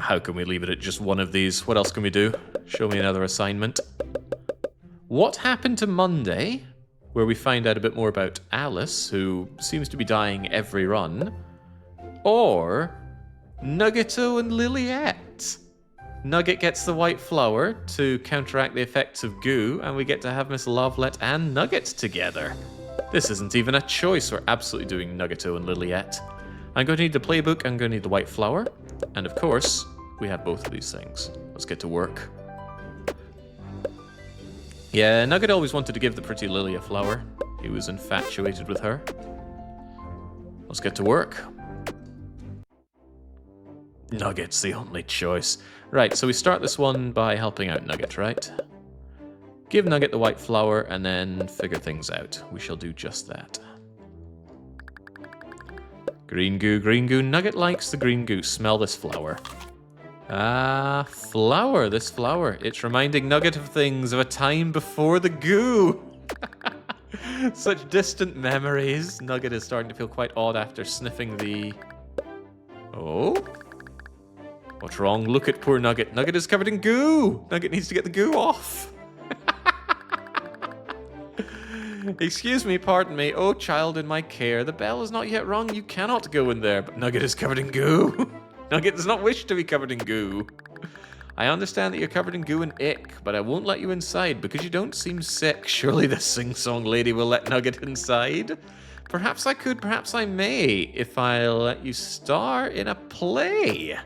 How can we leave it at just one of these? What else can we do? Show me another assignment. What happened to Monday, where we find out a bit more about Alice, who seems to be dying every run, or Nugget-o and Liliette? Nugget gets the white flower to counteract the effects of goo, and we get to have Miss Lovelet and Nugget together. This isn't even a choice. We're absolutely doing Nugget-o and Liliette. I'm going to need the playbook, I'm going to need the white flower, and of course, we have both of these things. Let's get to work. Yeah, Nugget always wanted to give the pretty Lily a flower. He was infatuated with her. Let's get to work. Nugget's the only choice. Right, so we start this one by helping out Nugget, right? Give Nugget the white flower and then figure things out. We shall do just that. Green goo, green goo. Nugget likes the green goo. Smell this flower. Ah, flower, this flower. It's reminding Nugget of things of a time before the goo. Such distant memories. Nugget is starting to feel quite odd after sniffing the... Oh? What's wrong? Look at poor Nugget. Nugget is covered in goo. Nugget needs to get the goo off. Excuse me, pardon me. Oh, child in my care. The bell is not yet rung. You cannot go in there. But Nugget is covered in goo. Nugget does not wish to be covered in goo. I understand that you're covered in goo and ick, but I won't let you inside because you don't seem sick. Surely the sing-song lady will let Nugget inside. Perhaps I could, perhaps I may, if I'll let you star in a play.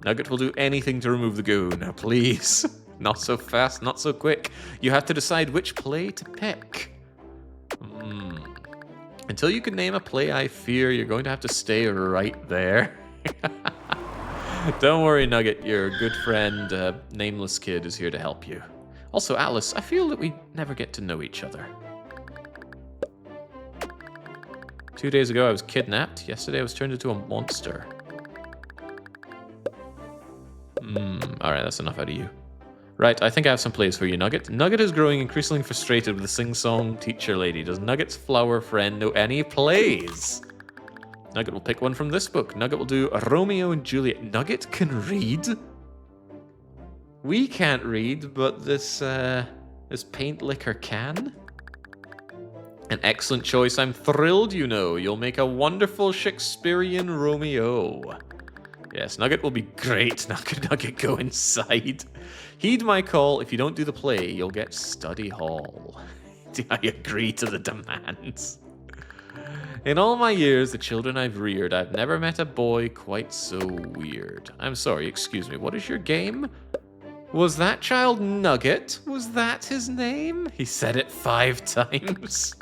Nugget will do anything to remove the goo. Now, please. Not so fast, not so quick. You have to decide which play to pick. Until you can name a play, I fear you're going to have to stay right there. Don't worry, Nugget. Your good friend, Nameless Kid, is here to help you. Also, Alice, I feel that we never get to know each other. 2 days ago, I was kidnapped. Yesterday, I was turned into a monster. Alright, that's enough out of you. Right, I think I have some plays for you, Nugget. Nugget is growing increasingly frustrated with the sing-song teacher lady. Does Nugget's flower friend know any plays? Nugget will pick one from this book. Nugget will do Romeo and Juliet. Nugget can read? We can't read, but this paint licker can? An excellent choice. I'm thrilled, you know. You'll make a wonderful Shakespearean Romeo. Yes, Nugget will be great. Nugget, go inside. Heed my call. If you don't do the play, you'll get study hall. I agree to the demands. In all my years, the children I've reared, I've never met a boy quite so weird. I'm sorry, excuse me, what is your game? Was that child Nugget? Was that his name? He said it 5 times.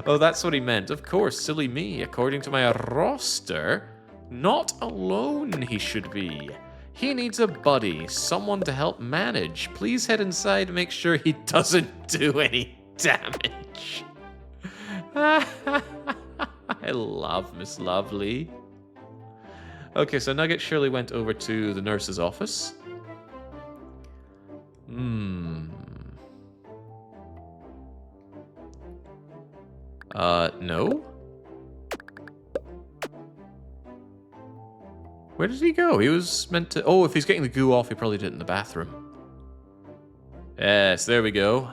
Oh, that's what he meant. Of course, silly me. According to my roster, not alone he should be. He needs a buddy, someone to help manage. Please head inside and make sure he doesn't do any damage. I love Miss Lovely. Okay, so Nugget surely went over to the nurse's office. No? Where did he go? He was meant to... Oh, if he's getting the goo off, he probably did it in the bathroom. Yes, there we go.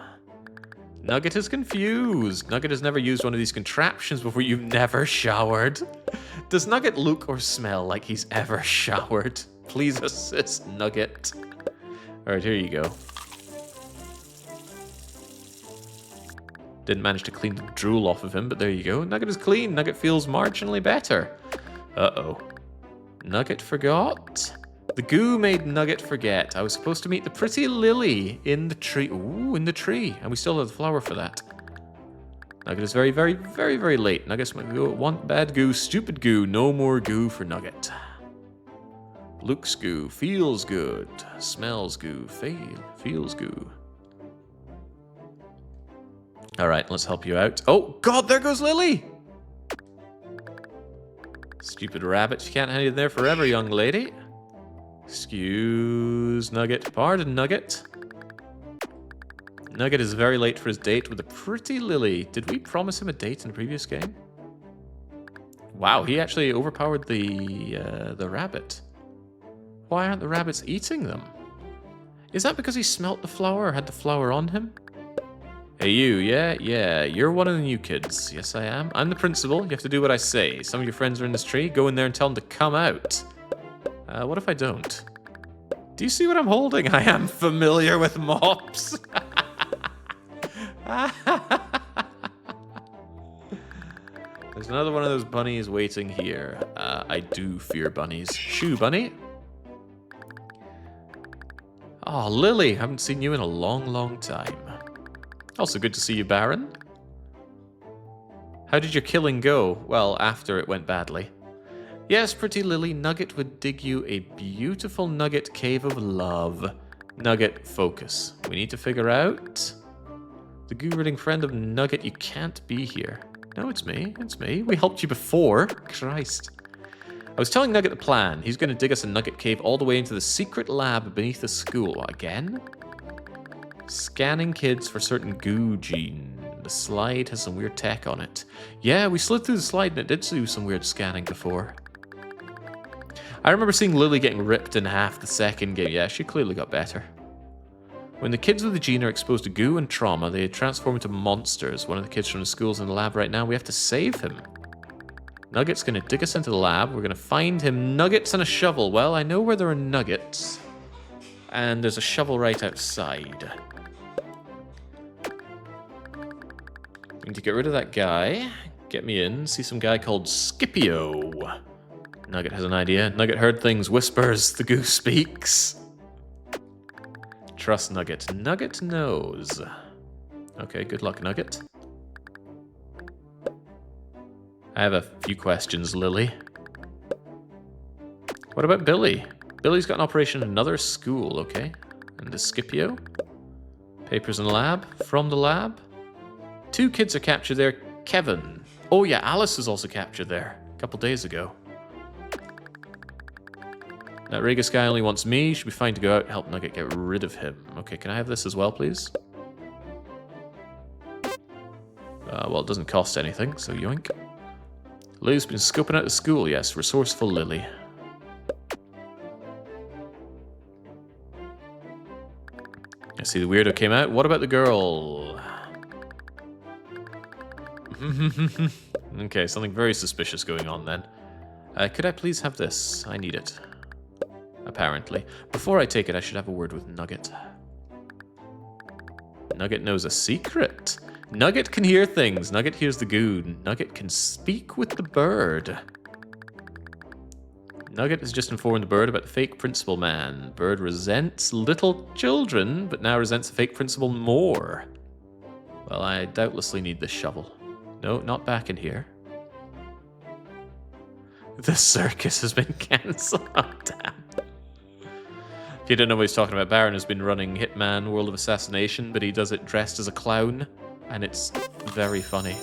Nugget is confused. Nugget has never used one of these contraptions before. You've never showered. Does Nugget look or smell like he's ever showered? Please assist, Nugget. Alright, here you go. Didn't manage to clean the drool off of him, but there you go. Nugget is clean. Nugget feels marginally better. Uh-oh. Nugget forgot? The goo made Nugget forget. I was supposed to meet the pretty Lily in the tree. Ooh, in the tree. And we still have the flower for that. Nugget is very, very, very, very late. Nugget's might go. Want bad goo, stupid goo. No more goo for Nugget. Looks goo, feels good. Smells goo, feels goo. Alright, let's help you out. Oh, God, there goes Lily! Stupid rabbit, you can't hang in there forever, young lady. Excuse Nugget. Pardon, Nugget. Nugget is very late for his date with a pretty Lily. Did we promise him a date in the previous game? Wow, he actually overpowered the rabbit. Why aren't the rabbits eating them? Is that because he smelt the flour or had the flour on him? Hey you, yeah, you're one of the new kids. Yes, I am. I'm the principal. You have to do what I say. Some of your friends are in this tree. Go in there and tell them to come out. What if I don't? Do you see what I'm holding? I am familiar with mops. There's another one of those bunnies waiting here. I do fear bunnies. Shoo, bunny. Oh, Lily, haven't seen you in a long, long time. Also good to see you, Baron. How did your killing go? Well, after it went badly. Yes, pretty Lily, Nugget would dig you a beautiful Nugget cave of love. Nugget, focus. We need to figure out... The goo-ridding friend of Nugget, you can't be here. No, it's me. It's me. We helped you before. Christ. I was telling Nugget the plan. He's going to dig us a Nugget cave all the way into the secret lab beneath the school. Again? Scanning kids for certain goo gene. The slide has some weird tech on it. Yeah, we slid through the slide and it did do some weird scanning before. I remember seeing Lily getting ripped in half the second game. Yeah, she clearly got better. When the kids with the gene are exposed to goo and trauma, they transform into monsters. One of the kids from the school's in the lab right now. We have to save him. Nugget's going to dig us into the lab. We're going to find him nuggets and a shovel. Well, I know where there are nuggets. And there's a shovel right outside. We need to get rid of that guy. Get me in. See some guy called Scipio. Nugget has an idea. Nugget heard things. Whispers. The goose speaks. Trust Nugget. Nugget knows. Okay, good luck, Nugget. I have a few questions, Lily. What about Billy? Billy's got an operation in another school, okay. And the Scipio? Papers in the lab? From the lab? 2 kids are captured there. Kevin. Oh yeah, Alice was also captured there a couple days ago. That Regus guy only wants me. Should be fine to go out and help Nugget get rid of him. Okay, can I have this as well, please? Well, it doesn't cost anything, so yoink. Lily's been scoping out the school, yes. Resourceful Lily. I see the weirdo came out. What about the girl? Okay, something very suspicious going on then. Could I please have this? I need it. Apparently. Before I take it, I should have a word with Nugget. Nugget knows a secret. Nugget can hear things. Nugget hears the goo. Nugget can speak with the bird. Nugget has just informed the bird about the fake principal man. Bird resents little children, but now resents the fake principal more. Well, I doubtlessly need this shovel. No, not back in here. The circus has been cancelled. Oh, damn. If you don't know what he's talking about, Baron has been running Hitman World of Assassination, but he does it dressed as a clown, and it's very funny.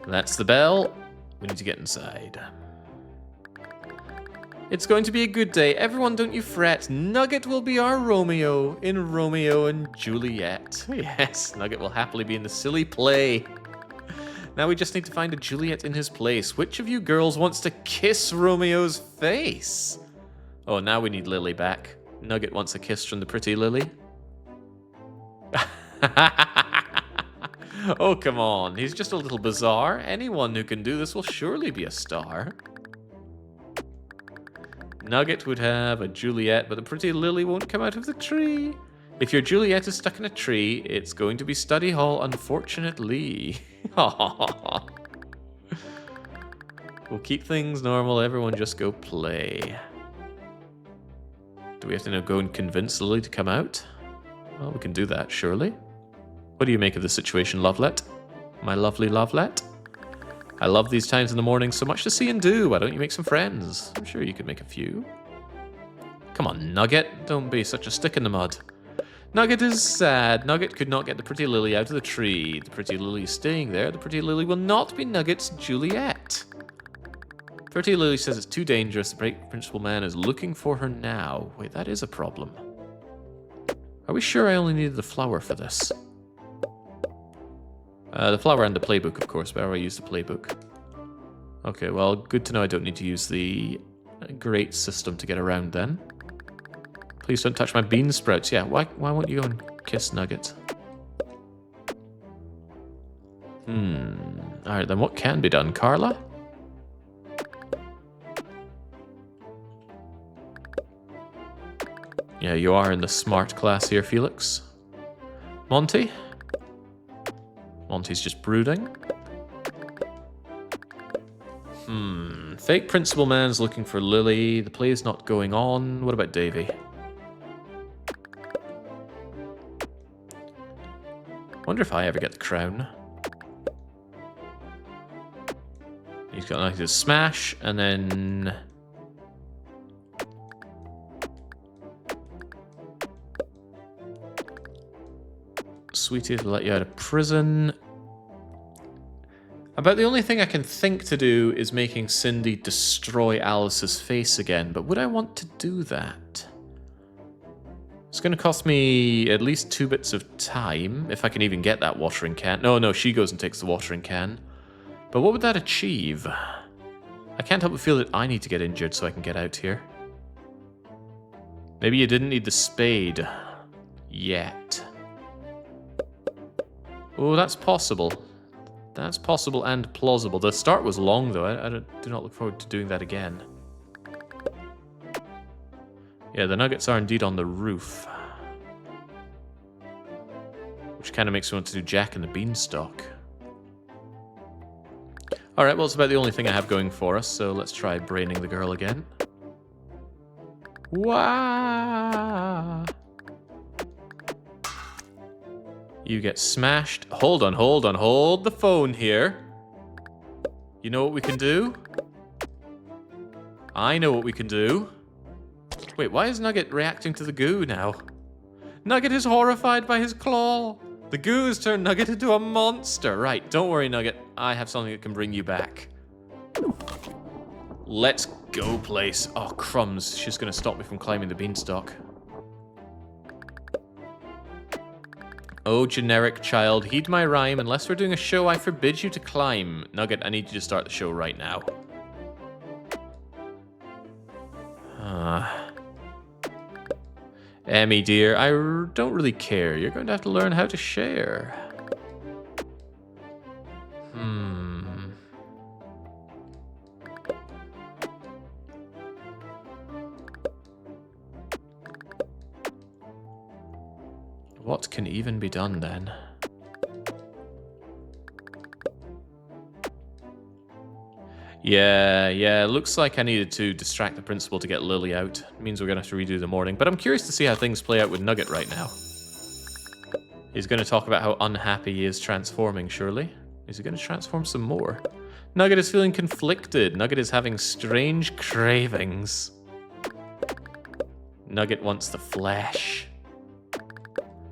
That's the bell. We need to get inside. It's going to be a good day. Everyone, don't you fret. Nugget will be our Romeo in Romeo and Juliet. Yes, Nugget will happily be in the silly play. Now we just need to find a Juliet in his place. Which of you girls wants to kiss Romeo's face? Oh, now we need Lily back. Nugget wants a kiss from the pretty Lily. Oh, come on. He's just a little bizarre. Anyone who can do this will surely be a star. Nugget would have a Juliet, but the pretty Lily won't come out of the tree. If your Juliet is stuck in a tree, it's going to be study hall, unfortunately. We'll keep things normal. Everyone just go play. Do we have to now go and convince Lily to come out? Well, we can do that, surely. What do you make of the situation, Lovelet? My lovely Lovelet? I love these times in the morning, so much to see and do. Why don't you make some friends? I'm sure you could make a few. Come on, Nugget. Don't be such a stick in the mud. Nugget is sad. Nugget could not get the pretty Lily out of the tree. The pretty Lily is staying there. The pretty Lily will not be Nugget's Juliet. Pretty Lily says it's too dangerous. The great principal man is looking for her now. Wait, that is a problem. Are we sure I only needed the flower for this? The flower and the playbook, of course, but I already used the playbook. Okay, well, good to know I don't need to use the A great system to get around then. Please don't touch my bean sprouts. Yeah, why won't you go and kiss Nugget? Alright, then what can be done? Carla? Yeah, you are in the smart class here, Felix. Monty? Monty's just brooding. Fake principal man's looking for Lily. The play's not going on. What about Davy? Wonder if I ever get the crown. He's got like his smash, and then... Sweetie to let you out of prison. About the only thing I can think to do is making Cindy destroy Alice's face again, but would I want to do that? It's going to cost me at least 2 bits of time, if I can even get that watering can. No, she goes and takes the watering can. But what would that achieve? I can't help but feel that I need to get injured so I can get out here. Maybe you didn't need the spade. Yet. Oh, that's possible. That's possible and plausible. The start was long, though. I do not look forward to doing that again. Yeah, the nuggets are indeed on the roof. Which kind of makes me want to do Jack and the Beanstalk. Alright, well, it's about the only thing I have going for us, so let's try braining the girl again. Wah! You get smashed. Hold on, hold the phone here. You know what we can do? I know what we can do. Wait, why is Nugget reacting to the goo now? Nugget is horrified by his claw. The goo has turned Nugget into a monster. Right, don't worry, Nugget. I have something that can bring you back. Let's go, place. Oh, crumbs. She's going to stop me from climbing the beanstalk. Oh, generic child, heed my rhyme. Unless we're doing a show, I forbid you to climb. Nugget, I need you to start the show right now. Emmy, dear, I don't really care. You're going to have to learn how to share. What can even be done then? Yeah, looks like I needed to distract the principal to get Lily out. It means we're going to have to redo the morning, but I'm curious to see how things play out with Nugget right now. He's going to talk about how unhappy he is transforming, surely. Is he going to transform some more? Nugget is feeling conflicted. Nugget is having strange cravings. Nugget wants the flesh.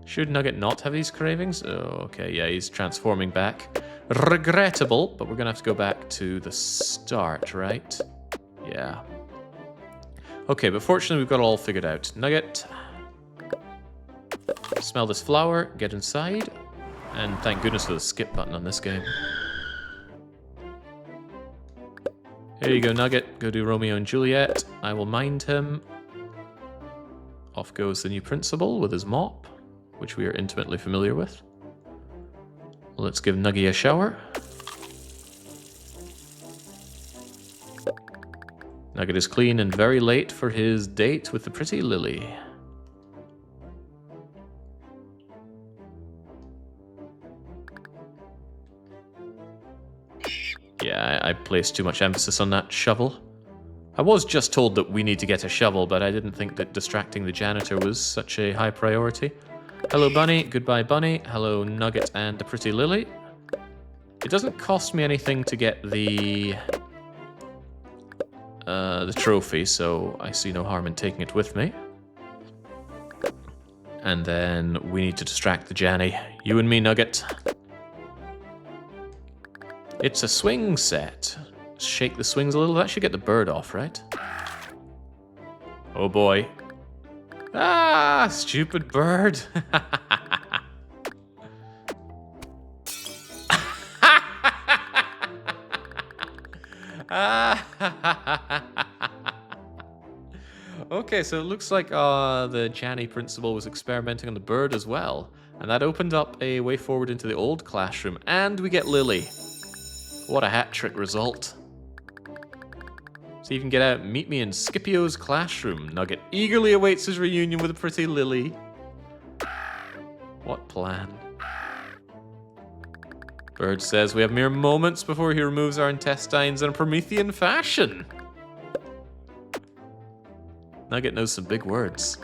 Should Nugget not have these cravings? Oh, okay, yeah, he's transforming back. Regrettable, but we're going to have to go back to the start, right? Yeah. Okay, but fortunately we've got it all figured out. Nugget. Smell this flower, get inside. And thank goodness for the skip button on this game. Here you go, Nugget. Go do Romeo and Juliet. I will mind him. Off goes the new principal with his mop, which we are intimately familiar with. Let's give Nuggy a shower. Nugget is clean and very late for his date with the pretty Lily. Yeah, I placed too much emphasis on that shovel. I was just told that we need to get a shovel, but I didn't think that distracting the janitor was such a high priority. Hello, Bunny. Goodbye, Bunny. Hello, Nugget and the pretty Lily. It doesn't cost me anything to get the trophy, so I see no harm in taking it with me. And then we need to distract the Janny. You and me, Nugget. It's a swing set. Shake the swings a little. That should get the bird off, right? Oh boy. Ah, stupid bird. Okay, so it looks like the Janny principal was experimenting on the bird as well. And that opened up a way forward into the old classroom. And we get Lily. What a hat trick result. So you can get out and meet me in Scipio's classroom. Nugget eagerly awaits his reunion with a pretty Lily. What plan? Bird says we have mere moments before he removes our intestines in a Promethean fashion. Nugget knows some big words.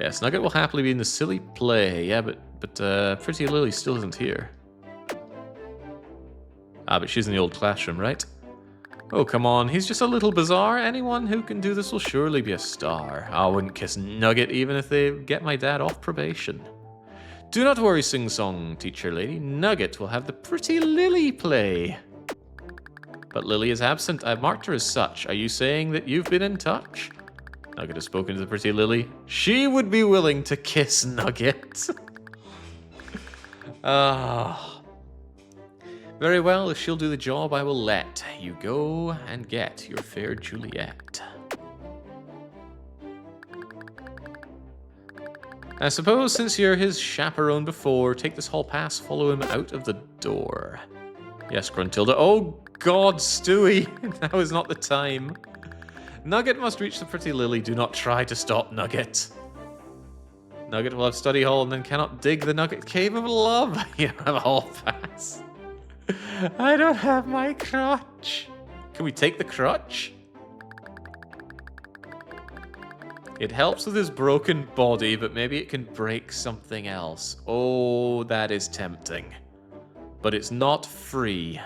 Yes, Nugget will happily be in the silly play. Yeah, but pretty Lily still isn't here. Ah, but she's in the old classroom, right? Oh, come on, he's just a little bizarre. Anyone who can do this will surely be a star. I wouldn't kiss Nugget even if they get my dad off probation. Do not worry, sing-song teacher lady. Nugget will have the pretty Lily play. But Lily is absent. I've marked her as such. Are you saying that you've been in touch? Nugget has spoken to the pretty Lily. She would be willing to kiss Nugget. Very well, if she'll do the job, I will let you go and get your fair Juliet. I suppose since you're his chaperone before, take this hall pass, follow him out of the door. Yes, Gruntilda. Oh God, Stewie, now is not the time. Nugget must reach the pretty Lily. Do not try to stop Nugget. Nugget will have study hall and then cannot dig the Nugget cave of love. You have a hall pass. I don't have my crutch. Can we take the crutch? It helps with his broken body, but maybe it can break something else. Oh, that is tempting. But it's not free.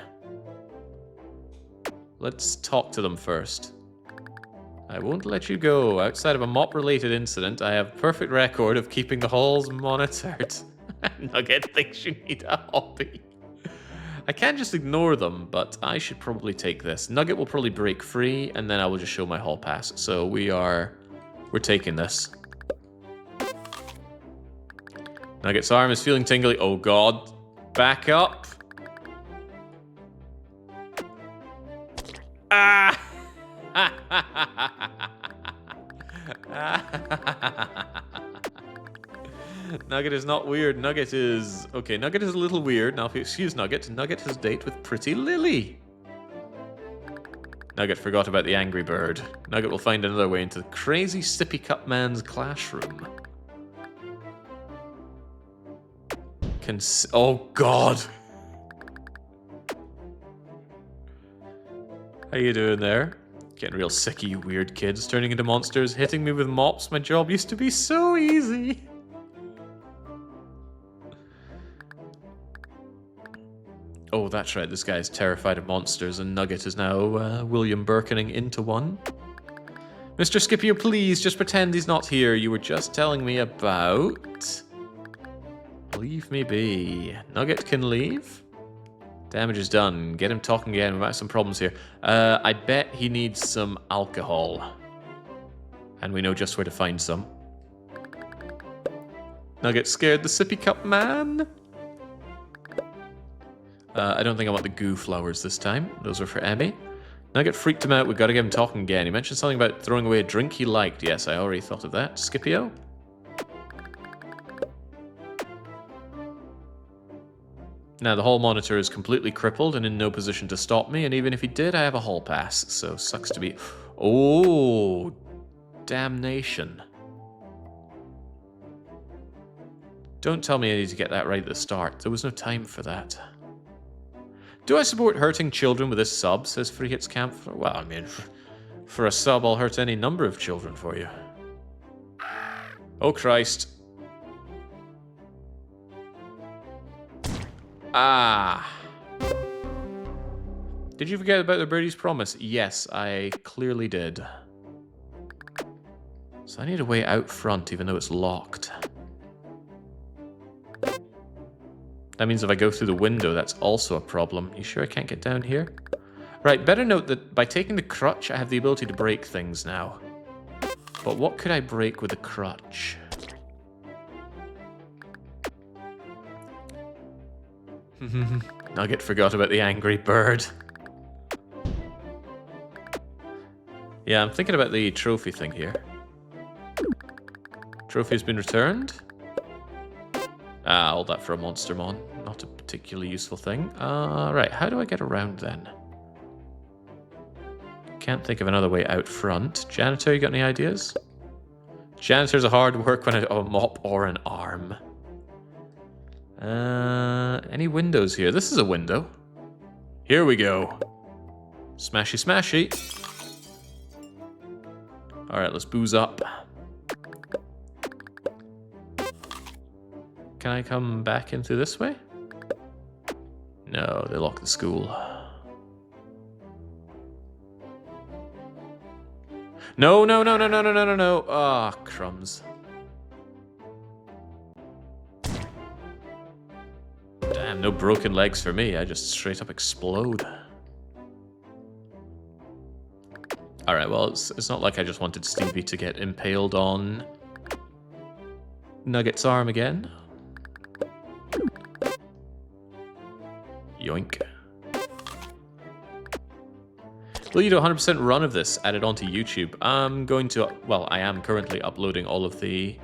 Let's talk to them first. I won't let you go. Outside of a mop-related incident, I have perfect record of keeping the halls monitored. Nugget thinks you need a hobby. I can't just ignore them, but I should probably take this. Nugget will probably break free, and then I will just show my hall pass. So we're taking this. Nugget's arm is feeling tingly. Oh God. Back up. Ah! Nugget is not weird. Nugget is... Okay, Nugget is a little weird. Now, if you excuse Nugget, Nugget has a date with pretty Lily. Nugget forgot about the angry bird. Nugget will find another way into the crazy sippy cup man's classroom. Oh, God. How you doing there? Getting real sick of you weird kids turning into monsters, hitting me with mops. My job used to be so easy. Oh, that's right. This guy's terrified of monsters, and Nugget is now William Birkening into one. Mr. Scipio, please, just pretend he's not here. You were just telling me about... Leave me be. Nugget can leave? Damage is done. Get him talking again. We might have some problems here. I bet he needs some alcohol. And we know just where to find some. Nugget scared the sippy cup man. I don't think I want the goo flowers this time. Those are for Emmy. Nugget freaked him out. We've got to get him talking again. He mentioned something about throwing away a drink he liked. Yes, I already thought of that. Scipio? Now, the hall monitor is completely crippled and in no position to stop me, and even if he did, I have a hall pass, so sucks to be... Oh, damnation. Don't tell me I need to get that right at the start. There was no time for that. Do I support hurting children with this sub, says Free Hits Camp? Well, I mean, for a sub, I'll hurt any number of children for you. Oh, Christ. Ah. Did you forget about the birdie's promise? Yes, I clearly did. So I need a way out front, even though it's locked. That means if I go through the window, that's also a problem. You sure I can't get down here? Right, better note that by taking the crutch, I have the ability to break things now. But what could I break with a crutch? Nugget forgot about the angry bird. Yeah, I'm thinking about the trophy thing here. Trophy has been returned. Ah, all that for a Monstermon. Not a particularly useful thing. Right, how do I get around then? Can't think of another way out front. Janitor, you got any ideas? Janitor's a hard work when I have a mop or an arm. Any windows here? This is a window. Here we go. Smashy, smashy. Alright, let's booze up. Can I come back in through this way? No, they locked the school. No, no, no, no, no, no, no, no, no. Ah, crumbs. Damn, no broken legs for me. I just straight up explode. Alright, well, it's not like I just wanted Stevie to get impaled on Nugget's arm again. Yoink. Will you do a 100% run of this added onto YouTube? I'm going to, well, I am currently uploading all of the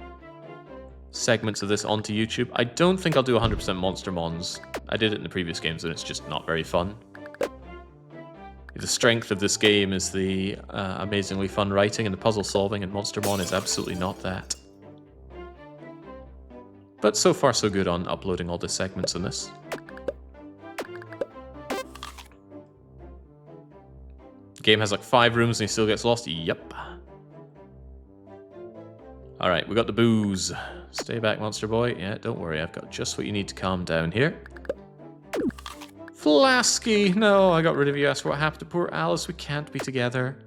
segments of this onto YouTube. I don't think I'll do 100% Monstermons. I did it in the previous games and it's just not very fun. The strength of this game is the amazingly fun writing and the puzzle solving, and Monstermon is absolutely not that. But so far so good on uploading all the segments in this. The game has like 5 rooms and he still gets lost? Yep. Alright, we got the booze. Stay back, Monster Boy. Yeah, don't worry, I've got just what you need to calm down here. Flasky! No, I got rid of you. Ask what happened to poor Alice. We can't be together.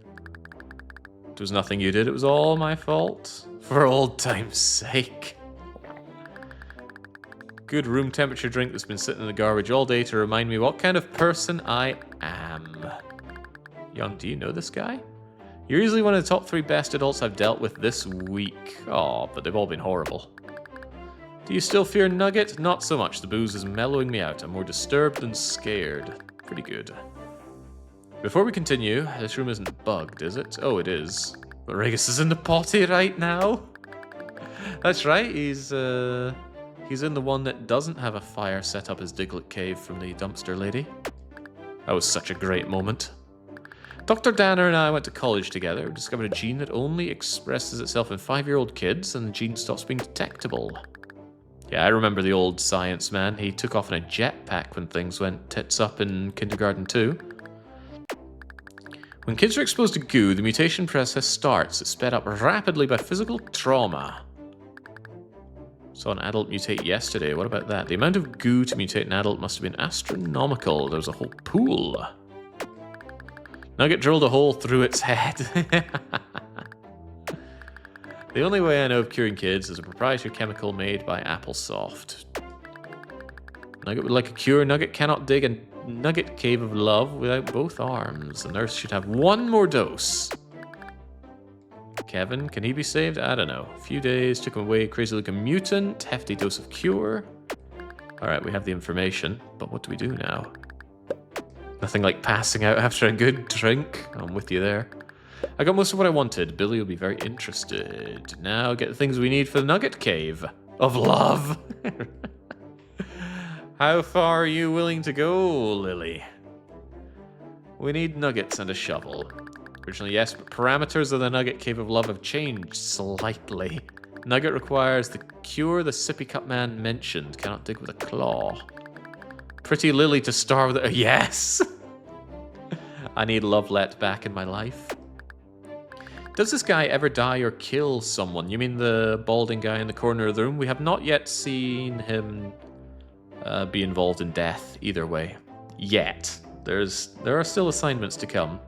It was nothing you did. It was all my fault. For old time's sake. Good room temperature drink that's been sitting in the garbage all day to remind me what kind of person I am. Young, do you know this guy? You're easily one of the top 3 best adults I've dealt with this week. Aw, but they've all been horrible. Do you still fear Nugget? Not so much. The booze is mellowing me out. I'm more disturbed than scared. Pretty good. Before we continue, this room isn't bugged, is it? Oh, it is. But Regis is in the potty right now. That's right. He's in the one that doesn't have a fire set up as Diglett Cave from the dumpster lady. That was such a great moment. Dr. Danner and I went to college together. We discovered a gene that only expresses itself in 5-year-old kids, and the gene stops being detectable. Yeah, I remember the old science man. He took off in a jetpack when things went tits up in kindergarten too. When kids are exposed to goo, the mutation process starts. It's sped up rapidly by physical trauma. Saw an adult mutate yesterday. What about that? The amount of goo to mutate an adult must have been astronomical. There was a whole pool. Nugget drilled a hole through its head. The only way I know of curing kids is a proprietary chemical made by Applesoft. Nugget would like a cure. Nugget cannot dig a Nugget cave of love without both arms. The nurse should have 1 more dose. Kevin, can he be saved? I don't know. A few days, took him away, crazy looking mutant, hefty dose of cure. Alright, we have the information, but what do we do now? Nothing like passing out after a good drink. I'm with you there. I got most of what I wanted. Billy will be very interested. Now get the things we need for the Nugget Cave of love. How far are you willing to go, Lily? We need nuggets and a shovel. Originally, yes, but parameters of the Nugget Cave of Love have changed slightly. Nugget requires the cure the Sippy Cup Man mentioned. Cannot dig with a claw. Pretty Lily to starve with a... Yes! I need Lovelet back in my life. Does this guy ever die or kill someone? You mean the balding guy in the corner of the room? We have not yet seen him be involved in death either way. Yet. There are still assignments to come.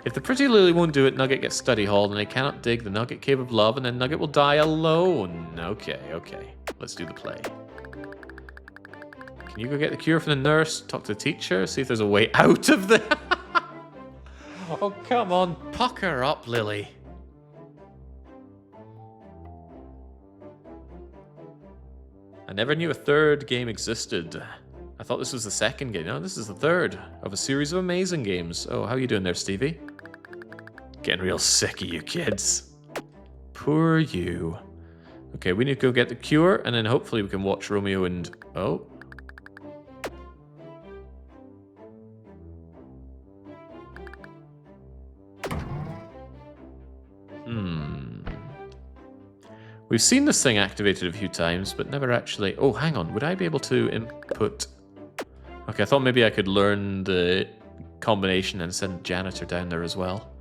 If the Pretty Lily won't do it, Nugget gets study hall, and they cannot dig the Nugget Cave of Love, and then Nugget will die alone. Okay. Let's do the play. Can you go get the cure from the nurse, talk to the teacher, see if there's a way out of the... Oh, come on, pucker up, Lily. I never knew a 3rd game existed. I thought this was the 2nd game. No, this is the 3rd of a series of amazing games. Oh, how you doing there, Stevie? Getting real sick of you kids. Poor you. Okay, we need to go get the cure, and then hopefully we can watch Romeo and... Oh. We've seen this thing activated a few times, but never actually... Oh, hang on. Would I be able to input... Okay, I thought maybe I could learn the combination and send Janitor down there as well.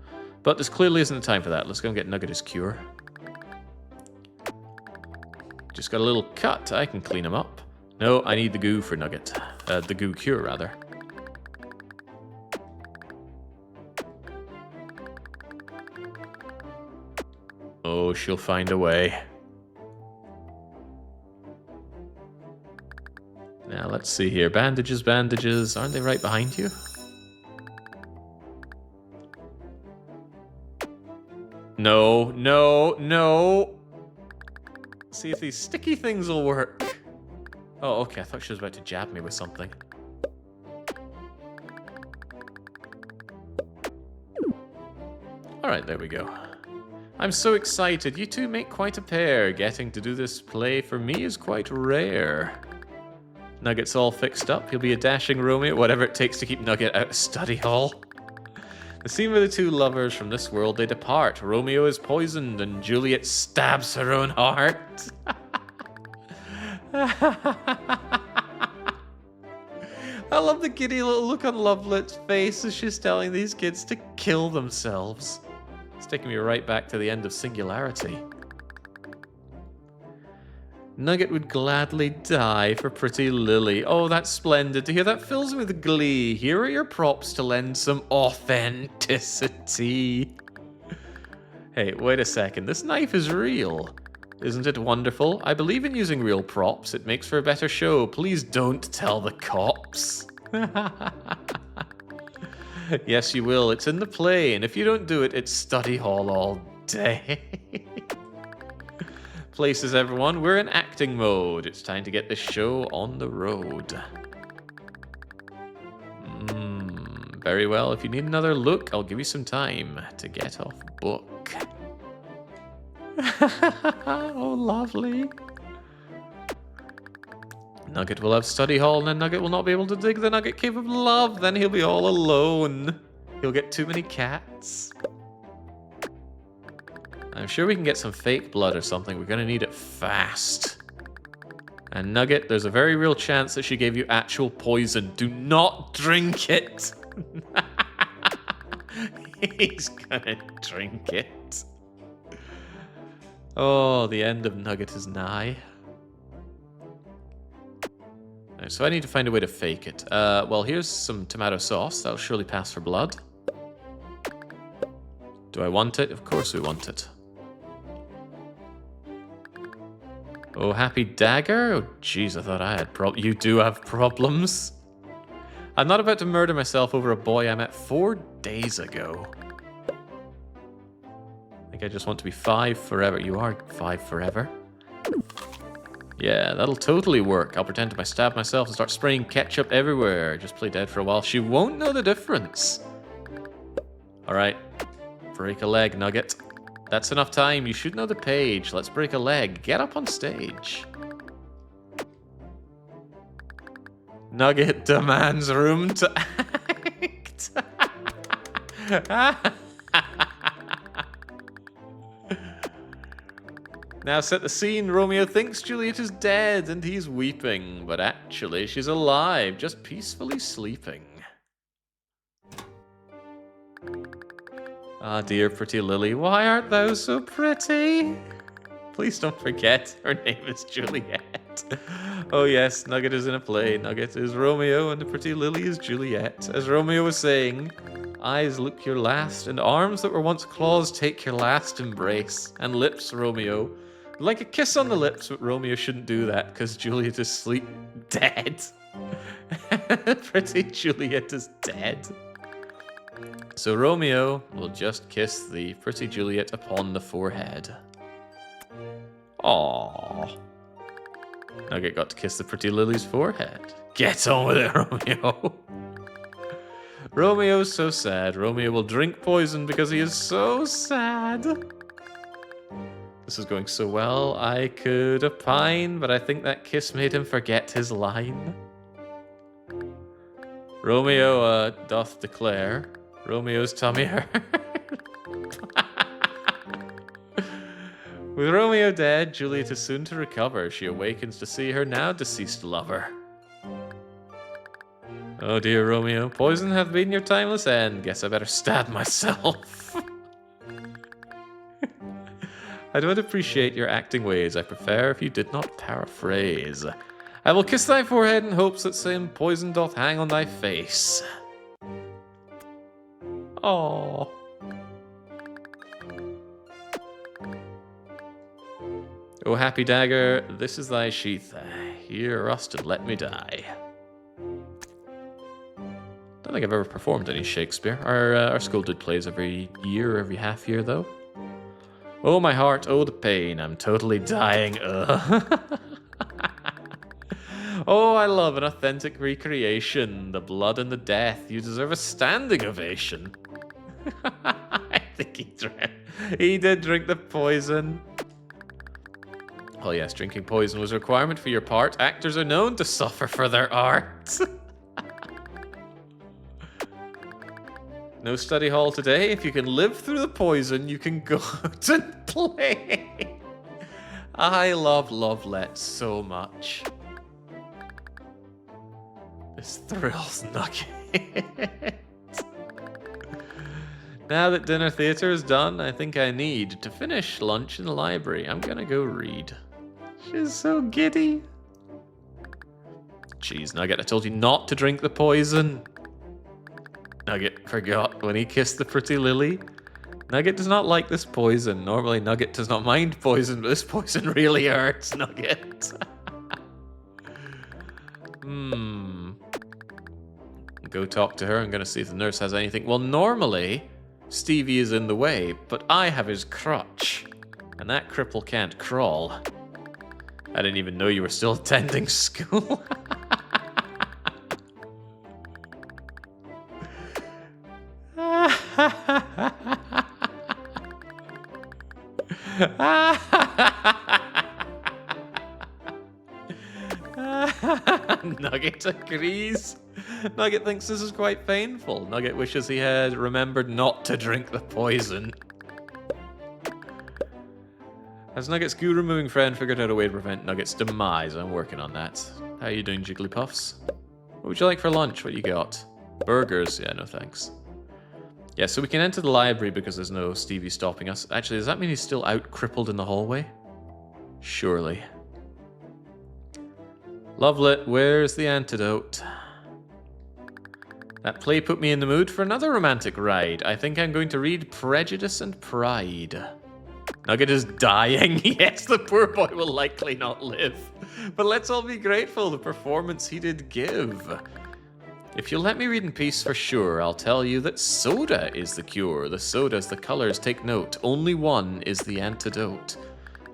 But this clearly isn't the time for that. Let's go and get Nugget his cure. Just got a little cut. I can clean him up. No, I need the goo for Nugget. The goo cure, rather. Oh, she'll find a way. Now, let's see here. Bandages, bandages. Aren't they right behind you? No, no, no. See if these sticky things will work. Oh, okay. I thought she was about to jab me with something. Alright, there we go. I'm so excited. You two make quite a pair. Getting to do this play for me is quite rare. Nugget's all fixed up. He'll be a dashing Romeo, whatever it takes to keep Nugget out of study hall. The scene where the two lovers from this world they depart. Romeo is poisoned and Juliet stabs her own heart. I love the giddy little look on Lovelet's face as she's telling these kids to kill themselves. It's taking me right back to the end of Singularity. Nugget would gladly die for pretty Lily. Oh, that's splendid to hear. That fills me with glee. Here are your props to lend some authenticity. Hey, wait a second. This knife is real. Isn't it wonderful? I believe in using real props. It makes for a better show. Please don't tell the cops. Yes, you will. It's in the play, and if you don't do it, it's study hall all day. Places, everyone. We're in acting mode. It's time to get this show on the road. Very well. If you need another look, I'll give you some time to get off book. Oh, lovely. Nugget will have study hall, and then Nugget will not be able to dig the Nugget Cave of Love. Then he'll be all alone. He'll get too many cats. I'm sure we can get some fake blood or something. We're going to need it fast. And Nugget, there's a very real chance that she gave you actual poison. Do not drink it. He's going to drink it. Oh, the end of Nugget is nigh. Right, so I need to find a way to fake it. Well, here's some tomato sauce. That'll surely pass for blood. Do I want it? Of course we want it. Oh, happy dagger? Oh, jeez, I thought I had problems. You do have problems? I'm not about to murder myself over a boy I met 4 days ago. I think I just want to be 5 forever. You are 5 forever. Yeah, that'll totally work. I'll pretend to stab myself and start spraying ketchup everywhere. Just play dead for a while. She won't know the difference. Alright. Break a leg, Nugget. That's enough time. You should know the page. Let's break a leg. Get up on stage. Nugget demands room to act. Now set the scene. Romeo thinks Juliet is dead and he's weeping, but actually she's alive, just peacefully sleeping. Ah, dear pretty Lily, why art thou so pretty? Please don't forget, her name is Juliet. Oh yes, Nugget is in a play. Nugget is Romeo and the pretty Lily is Juliet. As Romeo was saying, eyes look your last, and arms that were once claws take your last embrace. And lips, Romeo. Like a kiss on the lips, but Romeo shouldn't do that, because Juliet is sleep dead. Pretty Juliet is dead. So Romeo will just kiss the pretty Juliet upon the forehead. Aww. Nugget got to kiss the pretty Lily's forehead. Get on with it, Romeo. Romeo's so sad. Romeo will drink poison because he is so sad. This is going so well. I could opine, but I think that kiss made him forget his line. Romeo doth declare. Romeo's tummy hurt. With Romeo dead, Juliet is soon to recover. She awakens to see her now deceased lover. Oh dear, Romeo, poison hath been your timeless end. Guess I better stab myself. I don't appreciate your acting ways. I prefer if you did not paraphrase. I will kiss thy forehead in hopes that same poison doth hang on thy face. Aww. O happy dagger, this is thy sheath. Here rust and let me die. Don't think I've ever performed any Shakespeare. Our school did plays every year, every half year though. Oh my heart, oh the pain, I'm totally dying. Oh, I love an authentic recreation. The blood and the death. You deserve a standing ovation. I think he did drink the poison. Oh yes, drinking poison was a requirement for your part. Actors are known to suffer for their art. No study hall today. If you can live through the poison, you can go out and play. I love Lovelet so much. This thrills Nugget. Now that dinner theater is done, I think I need to finish lunch in the library. I'm gonna go read. She's so giddy. Jeez, Nugget, I told you not to drink the poison. Nugget forgot when he kissed the pretty lily. Nugget does not like this poison. Normally, Nugget does not mind poison, but this poison really hurts, Nugget. Go talk to her. I'm gonna see if the nurse has anything. Well, normally, Stevie is in the way, but I have his crutch. And that cripple can't crawl. I didn't even know you were still attending school. Nugget agrees. Nugget thinks this is quite painful. Nugget wishes he had remembered not to drink the poison. Has Nugget's goo-removing friend figured out a way to prevent Nugget's demise? I'm working on that. How are you doing, Jigglypuffs? What would you like for lunch? What you got? Burgers? Yeah, no thanks. Yeah, so we can enter the library because there's no Stevie stopping us. Actually, does that mean he's still out crippled in the hallway? Surely. Lovelet, where's the antidote? That play put me in the mood for another romantic ride. I think I'm going to read Prejudice and Pride. Nugget is dying. Yes, the poor boy will likely not live. But let's all be grateful the performance he did give. If you'll let me read in peace for sure, I'll tell you that soda is the cure. The sodas, the colors, take note. Only one is the antidote.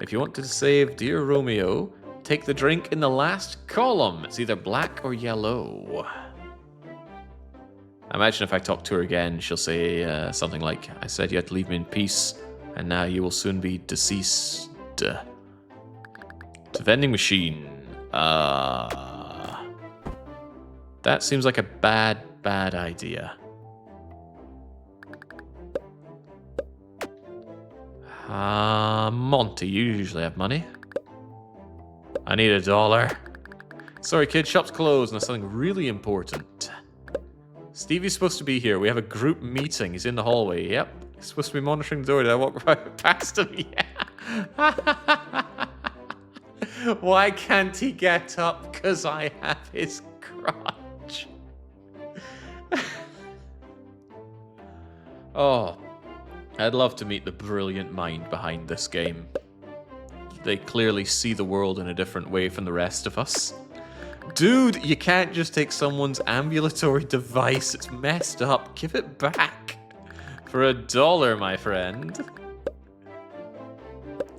If you want to save dear Romeo, take the drink in the last column. It's either black or yellow. I imagine if I talk to her again, she'll say something like, I said you had to leave me in peace, and now you will soon be deceased. The vending machine. That seems like a bad idea. Monty, you usually have money. I need $1. Sorry, kid, shop's closed, and there's something really important. Stevie's supposed to be here. We have a group meeting. He's in the hallway. Yep. He's supposed to be monitoring the door. Did I walk right past him? Yeah. Why can't he get up? Because I have his crutch. Oh, I'd love to meet the brilliant mind behind this game. They clearly see the world in a different way from the rest of us. Dude, you can't just take someone's ambulatory device. It's messed up. Give it back. For $1, my friend.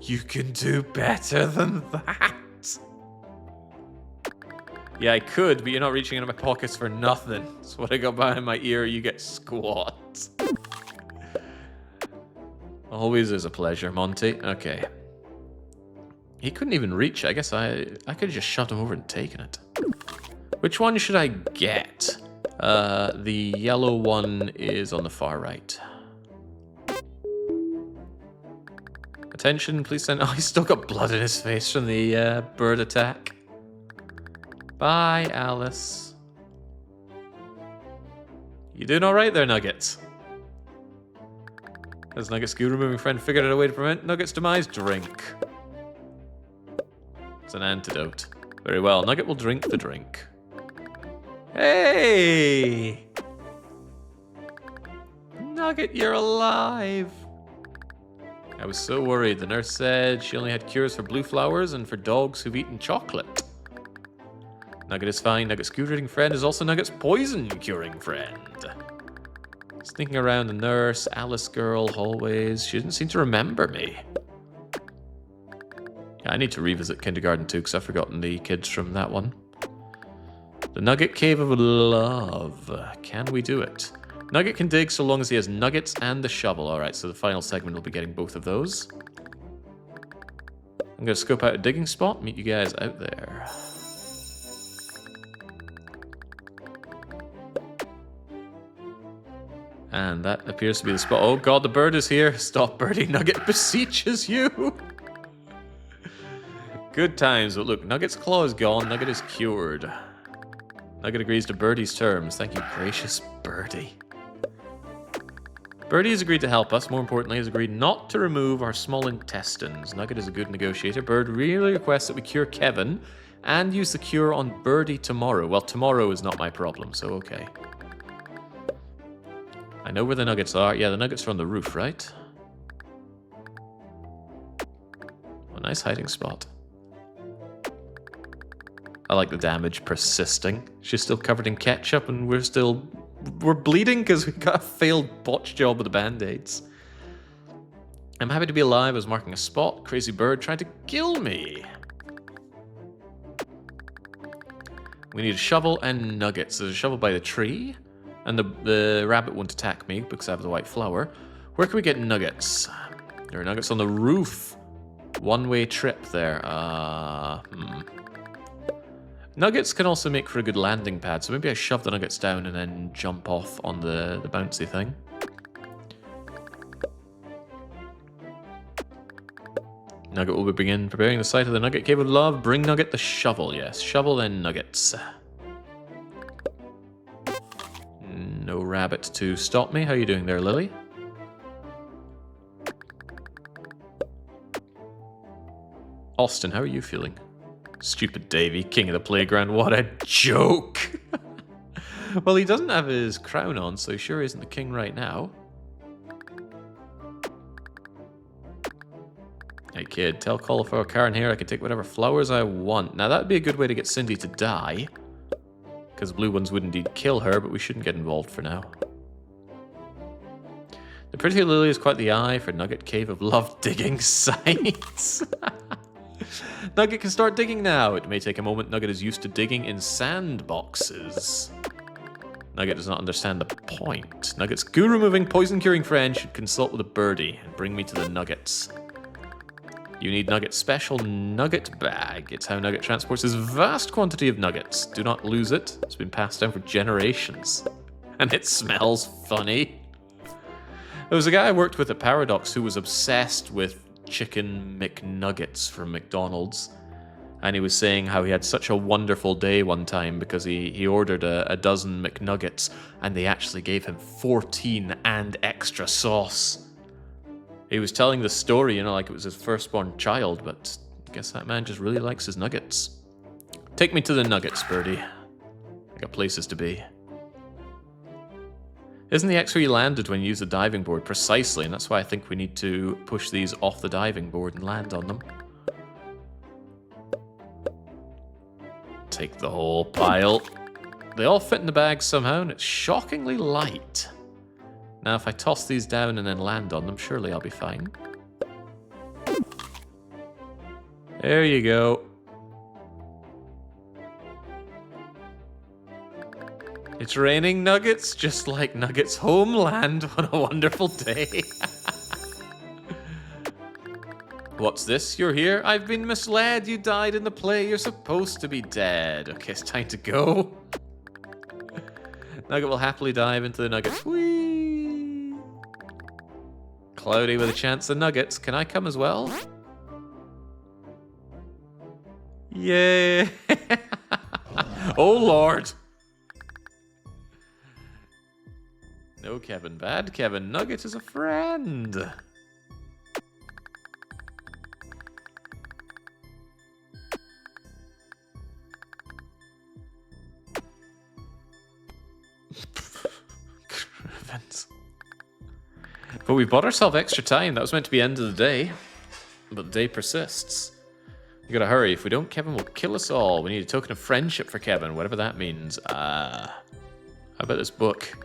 You can do better than that. Yeah, I could, but you're not reaching into my pockets for nothing. That's what I got behind my ear. You get squat. Always is a pleasure, Monty. Okay. He couldn't even reach. I guess I could have just shoved him over and taken it. Which one should I get? The yellow one is on the far right. Attention, please send... Oh, he's still got blood in his face from the bird attack. Bye, Alice. You doing alright there, Nuggets? Has Nugget's goo removing friend figured out a way to prevent Nugget's demise? Drink. It's an antidote. Very well, Nugget will drink the drink. Hey! Nugget, you're alive! I was so worried. The nurse said she only had cures for blue flowers and for dogs who've eaten chocolate. Nugget is fine. Nugget's goo-curing friend is also Nugget's poison-curing friend. Sneaking around the nurse, Alice girl, hallways. She didn't seem to remember me. Yeah, I need to revisit kindergarten too, because I've forgotten the kids from that one. The Nugget Cave of Love. Can we do it? Nugget can dig so long as he has nuggets and the shovel. Alright, so the final segment will be getting both of those. I'm going to scope out a digging spot, meet you guys out there. And that appears to be the spot. Oh god, the bird is here. Stop, birdie. Nugget beseeches you. Good times, but look, Nugget's claw is gone. Nugget is cured. Nugget agrees to Birdie's terms. Thank you, gracious Birdie. Birdie has agreed to help us. More importantly, has agreed not to remove our small intestines. Nugget is a good negotiator. Bird really requests that we cure Kevin and use the cure on Birdie tomorrow. Well, tomorrow is not my problem, so okay. I know where the nuggets are. Yeah, the nuggets are on the roof, right? A nice hiding spot. I like the damage persisting. She's still covered in ketchup and we're bleeding because we got a failed botch job with the band-aids. I'm happy to be alive. I was marking a spot. Crazy bird tried to kill me. We need a shovel and nuggets. There's a shovel by the tree. And the rabbit won't attack me because I have the white flower. Where can we get nuggets? There are nuggets on the roof. One-way trip there. Nuggets can also make for a good landing pad, so maybe I shove the nuggets down and then jump off on the bouncy thing. Nugget will begin preparing the site of the Nugget Cave of Love. Bring Nugget the shovel, yes. Shovel, then nuggets. No rabbit to stop me. How are you doing there, Lily? Austin, how are you feeling? Stupid Davy, king of the playground. What a joke! Well, he doesn't have his crown on, so he sure isn't the king right now. Hey kid, tell Cauliflower Karen here I can take whatever flowers I want. Now that'd be a good way to get Cindy to die. Because blue ones would indeed kill her, but we shouldn't get involved for now. The pretty lily is quite the eye for Nugget Cave of Love digging sites. Nugget can start digging now. It may take a moment. Nugget is used to digging in sandboxes. Nugget does not understand the point. Nugget's goo-removing, poison-curing friend should consult with a birdie and bring me to the nuggets. You need Nugget's special nugget bag. It's how Nugget transports his vast quantity of nuggets. Do not lose it. It's been passed down for generations. And it smells funny. There was a guy I worked with at Paradox who was obsessed with chicken McNuggets from McDonald's. And he was saying how he had such a wonderful day one time because he ordered a dozen McNuggets and they actually gave him 14 and extra sauce. He was telling the story, you know, like it was his firstborn child, but I guess that man just really likes his nuggets. Take me to the nuggets, Birdie. I got places to be. Isn't the X where you landed when you use the diving board? Precisely, and that's why I think we need to push these off the diving board and land on them. Take the whole pile. They all fit in the bag somehow, and it's shockingly light. Now, if I toss these down and then land on them, surely I'll be fine. There you go. It's raining nuggets, just like Nugget's homeland. What a wonderful day. What's this? You're here? I've been misled. You died in the play. You're supposed to be dead. Okay, it's time to go. Nugget will happily dive into the nuggets. Whee! Cloudy with a chance of nuggets. Can I come as well? Yeah. Oh, Lord. No, Kevin. Bad Kevin. Nugget is a friend. But we bought ourselves extra time. That was meant to be end of the day. But the day persists. You gotta hurry. If we don't, Kevin will kill us all. We need a token of friendship for Kevin, whatever that means. How about this book?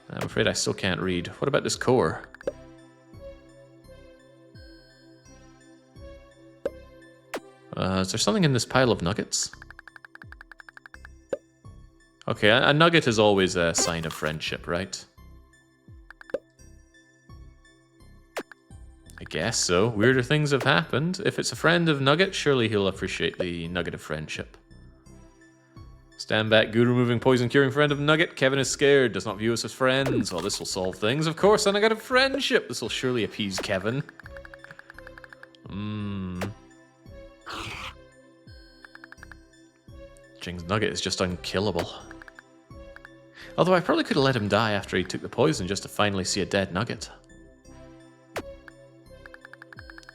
I'm afraid I still can't read. What about this core? Is there something in this pile of nuggets? Okay, a nugget is always a sign of friendship, right? I guess so. Weirder things have happened. If it's a friend of Nugget, surely he'll appreciate the nugget of friendship. Stand back, goo removing poison curing friend of Nugget. Kevin is scared, does not view us as friends. Well, this will solve things. Of course, a nugget of friendship. This will surely appease Kevin. Jing's Nugget is just unkillable. Although I probably could have let him die after he took the poison just to finally see a dead Nugget.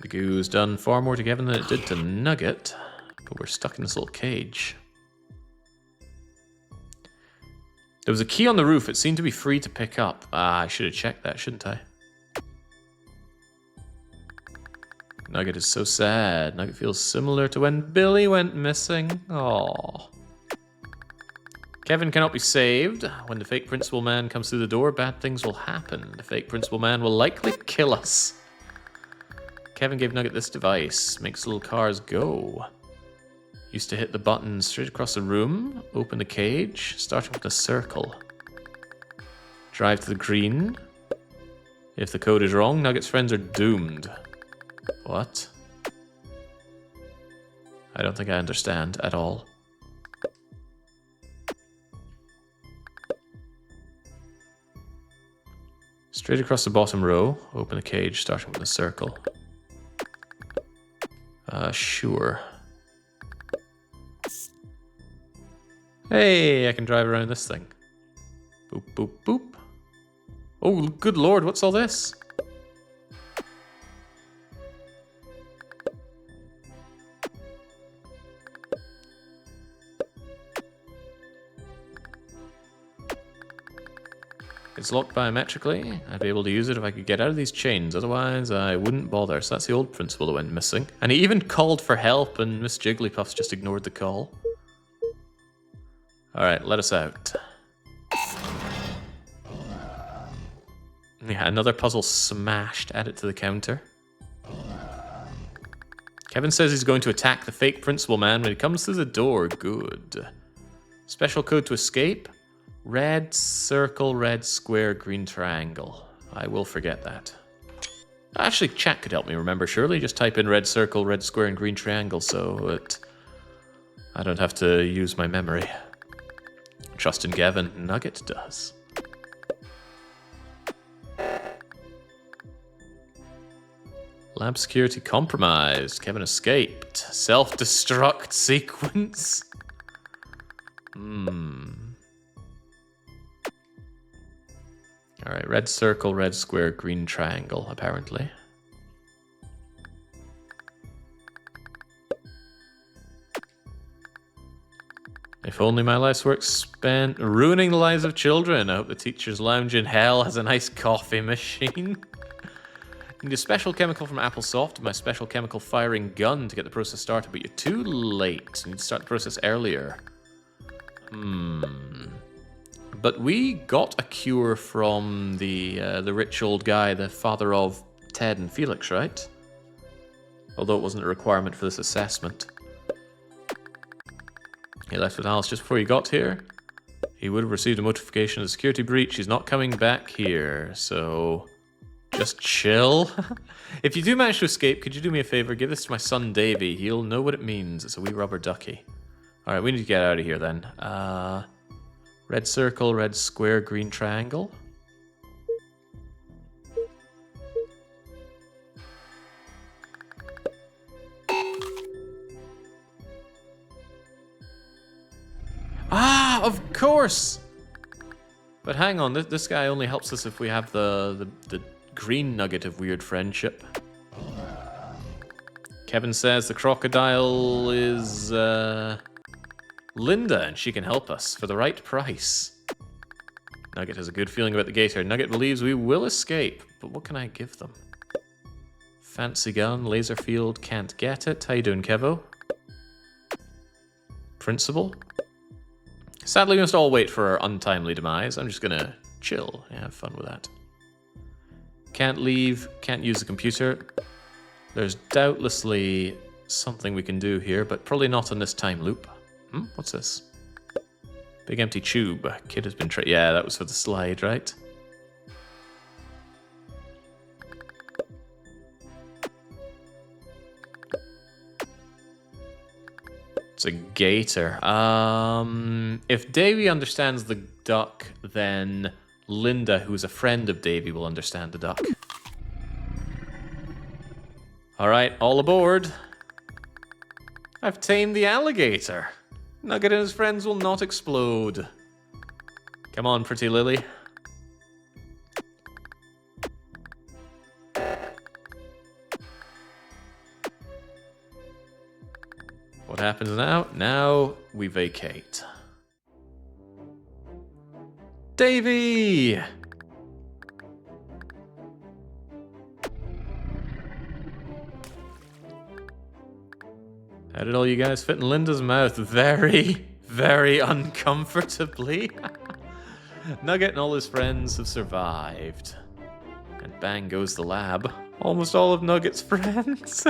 The goo's done far more to Kevin than it did to Nugget, but we're stuck in this little cage. There was a key on the roof. It seemed to be free to pick up. I should have checked that, shouldn't I? Nugget is so sad. Nugget feels similar to when Billy went missing. Aww. Kevin cannot be saved. When the fake principal man comes through the door, bad things will happen. The fake principal man will likely kill us. Kevin gave Nugget this device. Makes little cars go. Used to hit the button straight across the room. Open the cage. Starting with a circle. Drive to the green. If the code is wrong, Nugget's friends are doomed. What? I don't think I understand at all. Straight across the bottom row. Open the cage, starting with a circle. Sure. Hey, I can drive around this thing. Boop, boop, boop. Oh, good lord, what's all this? It's locked biometrically. I'd be able to use it if I could get out of these chains. Otherwise, I wouldn't bother. So that's the old principal that went missing. And he even called for help, and Miss Jigglypuff's just ignored the call. Alright, let us out. Yeah, another puzzle smashed. Add it to the counter. Kevin says he's going to attack the fake principal man when he comes through the door. Good. Special code to escape. Red circle, red square, green triangle. I will forget that. Actually, chat could help me remember, surely. Just type in red circle, red square, and green triangle so that I don't have to use my memory. Trust in Kevin. Nugget does. Lab security compromised. Kevin escaped. Self-destruct sequence. Alright, red circle, red square, green triangle, apparently. If only my life's work spent ruining the lives of children. I hope the teacher's lounge in hell has a nice coffee machine. Need a special chemical from Applesoft and my special chemical firing gun to get the process started, but you're too late. You need to start the process earlier. But we got a cure from the rich old guy, the father of Ted and Felix, right? Although it wasn't a requirement for this assessment. He left with Alice just before he got here. He would have received a notification of a security breach. He's not coming back here, so just chill. If you do manage to escape, could you do me a favor? Give this to my son Davey. He'll know what it means. It's a wee rubber ducky. All right, we need to get out of here then. Red circle, red square, green triangle. Ah, of course! But hang on, this guy only helps us if we have the green nugget of weird friendship. Kevin says the crocodile is Linda, and she can help us for the right price. Nugget has a good feeling about the gator. Nugget believes we will escape, but what can I give them? Fancy gun, laser field, can't get it. How you doing, Kevo? Principal? Sadly, we must all wait for our untimely demise. I'm just gonna chill and have fun with that. Can't leave, can't use the computer. There's doubtlessly something we can do here, but probably not on this time loop. What's this? Big empty tube. Kid has been yeah, that was for the slide, right? It's a gator. If Davy understands the duck, then Linda, who's a friend of Davy, will understand the duck. Alright, all aboard. I've tamed the alligator. Nugget and his friends will not explode. Come on, pretty Lily. What happens now? Now we vacate. Davy! How did all you guys fit in Linda's mouth? Very, very uncomfortably. Nugget and all his friends have survived. And bang goes the lab. Almost all of Nugget's friends.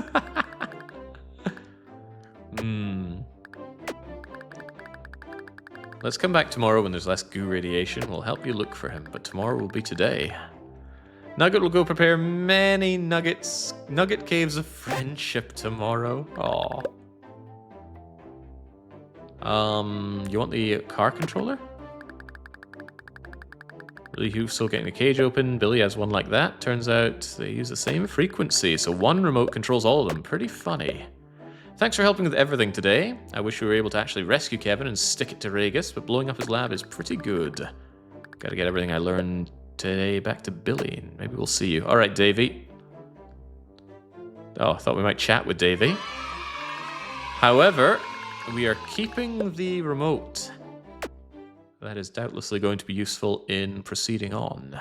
Let's come back tomorrow when there's less goo radiation. We'll help you look for him, but tomorrow will be today. Nugget will go prepare many nugget caves of friendship tomorrow. Aww. You want the car controller? Billy Hugh's still getting the cage open. Billy has one like that. Turns out they use the same frequency, so one remote controls all of them. Pretty funny. Thanks for helping with everything today. I wish we were able to actually rescue Kevin and stick it to Regis, but blowing up his lab is pretty good. Gotta get everything I learned today back to Billy. Maybe we'll see you. Alright, Davey. Oh, I thought we might chat with Davey. However, we are keeping the remote. That is doubtlessly going to be useful in proceeding on.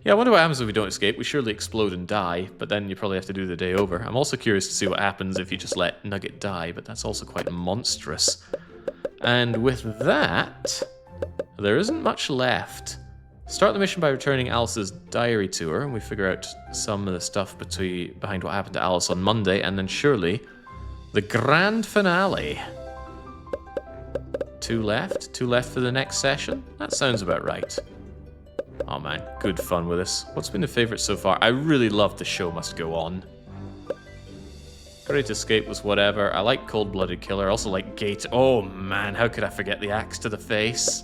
Yeah, I wonder what happens if we don't escape. We surely explode and die, but then you probably have to do the day over. I'm also curious to see what happens if you just let Nugget die, but that's also quite monstrous. And with that, there isn't much left. Start the mission by returning Alice's diary to her, and we figure out some of the stuff behind what happened to Alice on Monday, and then surely the grand finale. Two left for the next session? That sounds about right. Oh man, good fun with this. What's been the favorite so far? I really loved The Show Must Go On. Great Escape was whatever. I like Cold Blooded Killer. I also like Gate. Oh man, how could I forget the axe to the face?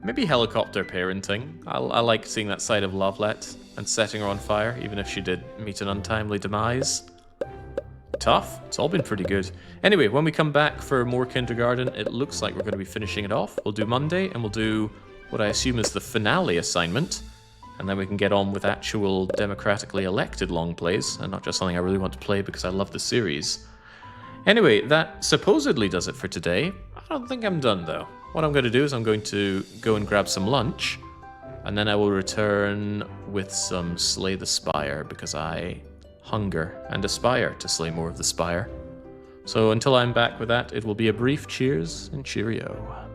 Maybe Helicopter Parenting. I like seeing that side of Lovelet and setting her on fire, even if she did meet an untimely demise. Tough. It's all been pretty good. Anyway, when we come back for more Kindergarten, it looks like we're going to be finishing it off. We'll do Monday, and we'll do what I assume is the finale assignment, and then we can get on with actual democratically elected long plays, and not just something I really want to play because I love the series. Anyway, that supposedly does it for today. I don't think I'm done, though. What I'm going to do is I'm going to go and grab some lunch, and then I will return with some Slay the Spire, because I hunger and aspire to slay more of the Spire. So until I'm back with that, it will be a brief cheers and cheerio.